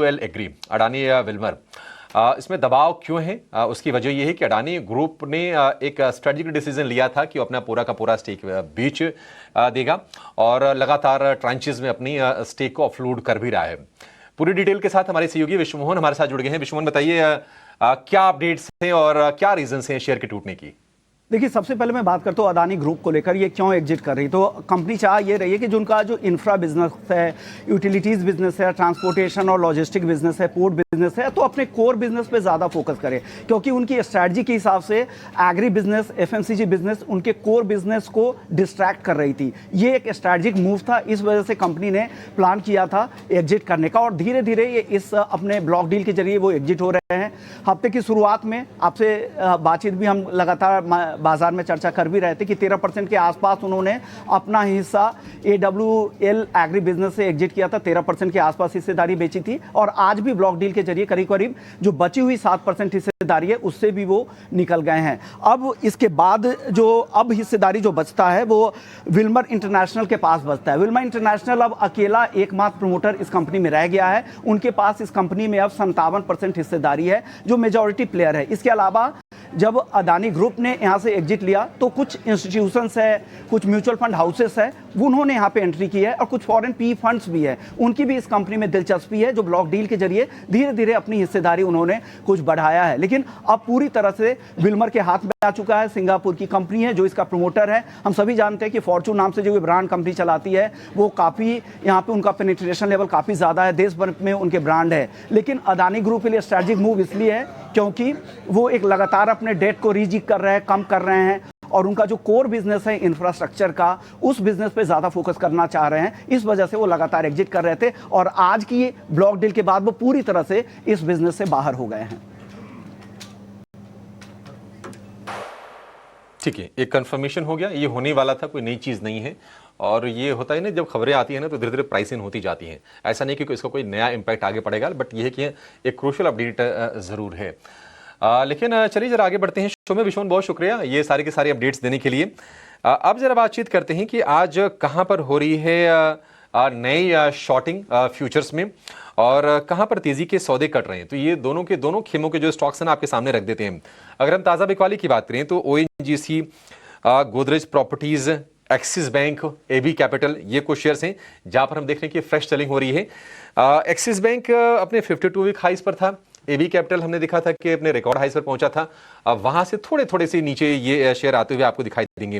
L agree Adani Wilmer इसमें दबाव क्यों है? उसकी वजह यह है कि अडानी ग्रुप ने एक स्ट्रेटेजिक डिसीजन लिया था कि वो अपना पूरा का पूरा स्टेक बेच देगा और लगातार ट्रांचेस में अपनी स्टेक को ऑफलोड कर भी रहा है। पूरी डिटेल के साथ हमारे सहयोगी विश्वमोहन हमारे साथ जुड़ गए हैं। विश्वमोहन, बताइए क्या अपडेट्स हैं और क्या रीजन हैं शेयर के टूटने की? देखिए, सबसे पहले मैं बात करता हूँ अडानी ग्रुप को लेकर, ये क्यों एग्जिट कर रही। तो कंपनी चाह ये रही है कि जो उनका जो इंफ्रा बिजनेस है, यूटिलिटीज़ बिजनेस है, ट्रांसपोर्टेशन और लॉजिस्टिक बिजनेस है, पोर्ट बिजनेस है, तो अपने कोर बिजनेस पे ज़्यादा फोकस करे, क्योंकि उनकी स्ट्रैटेजी के हिसाब से एग्री बिजनेस, एफएमसीजी बिजनेस उनके कोर बिजनेस को डिस्ट्रैक्ट कर रही थी। ये एक स्ट्रैटेजिक मूव था, इस वजह से कंपनी ने प्लान किया था एग्जिट करने का और धीरे धीरे ये इस अपने ब्लॉक डील के जरिए वो एग्जिट हो रहे हैं। हफ्ते की शुरुआत में आपसे बातचीत भी हम लगातार बाजार में चर्चा कर भी रहे थे कि 13% के आसपास उन्होंने अपना हिस्सा AWL एग्री बिजनेस से एग्जिट किया था, 13% के आसपास हिस्सेदारी बेची थी और आज भी ब्लॉक डील के जरिए करीब करीब जो बची हुई 7% हिस्सेदारी है उससे भी वो निकल गए हैं। अब इसके बाद जो अब हिस्सेदारी जो बचता है वो विल्मर इंटरनेशनल के पास बचता है। विल्मर इंटरनेशनल अब अकेला एकमात्र प्रमोटर इस कंपनी में रह गया है। उनके पास इस कंपनी में अब 57% हिस्सेदारी है, जो मेजॉरिटी प्लेयर है। इसके अलावा जब अडानी ग्रुप ने यहाँ से एग्जिट लिया तो कुछ इंस्टीट्यूशंस है, कुछ म्यूचुअल फंड हाउसेस है, उन्होंने यहाँ पे एंट्री की है और कुछ फॉरेन पी फंड्स भी है, उनकी भी इस कंपनी में दिलचस्पी है, जो ब्लॉक डील के जरिए धीरे धीरे अपनी हिस्सेदारी उन्होंने कुछ बढ़ाया है। लेकिन अब पूरी तरह से विल्मर के हाथ में आ चुका है। सिंगापुर की कंपनी है जो इसका प्रमोटर है। हम सभी जानते हैं कि फॉर्चून नाम से जो ब्रांड कंपनी चलाती है वो काफ़ी यहाँ पे उनका पेनिट्रेशन लेवल काफ़ी ज़्यादा है, देश भर में उनके ब्रांड है। लेकिन अडानी ग्रुप के लिए स्ट्रैटेजिक मूव इसलिए है क्योंकि वो एक लगातार अपने डेट को रीजिक कर रहे हैं, कम कर रहे हैं और उनका जो कोर बिजनेस है इंफ्रास्ट्रक्चर का, उस बिजनेस पे ज़्यादा फोकस करना चाह रहे हैं। इस वजह से वो लगातार एग्जिट कर रहे थे और आज की ब्लॉक डील के बाद वो पूरी तरह से इस बिजनेस से बाहर हो गए हैं। ठीक है, एक कंफर्मेशन हो गया, ये होने वाला था, कोई नई चीज़ नहीं है। और ये होता है ना, जब खबरें आती है ना तो धीरे धीरे प्राइसिंग होती जाती हैं। ऐसा नहीं कि इसका कोई नया इम्पैक्ट आगे पड़ेगा, बट ये है कि एक क्रूशियल अपडेट ज़रूर है। लेकिन चलिए जरा आगे बढ़ते हैं शो में। विश्वमोहन, बहुत शुक्रिया ये सारे के सारे अपडेट्स देने के लिए। अब जरा बातचीत करते हैं कि आज कहाँ पर हो रही है नई शॉर्टिंग फ्यूचर्स में और कहाँ पर तेजी के सौदे कट रहे हैं। तो ये दोनों के दोनों खेमों के जो स्टॉक्स हैं ना आपके सामने रख देते हैं। अगर हम ताज़ा बिकवाली की बात करें तो ONGC, Godrej properties, axis bank, AB capital, ये कुछ शेयर्स हैं जहां पर हम देख रहे हैं कि फ्रेश सेलिंग हो रही है। एक्सिस बैंक अपने 52 वीक हाइस पर था। AB कैपिटल हमने देखा था कि अपने रिकॉर्ड हाइस पर पहुंचा था। वहां से थोड़े थोड़े से नीचे ये शेयर आते हुए आपको दिखाई देंगे।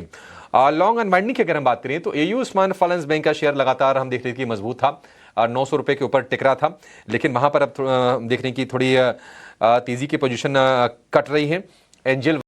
लॉन्ग अनवाइंडिंग की अगर हम बात करें तो AU स्मॉल फाइनेंस बैंक का शेयर लगातार हम देख रहे थे कि मजबूत था, 900 रुपए के ऊपर टिक रहा था। लेकिन वहां पर अब देख रहे हैं कि थोड़ी तेजी की पोजीशन कट रही है। एंजल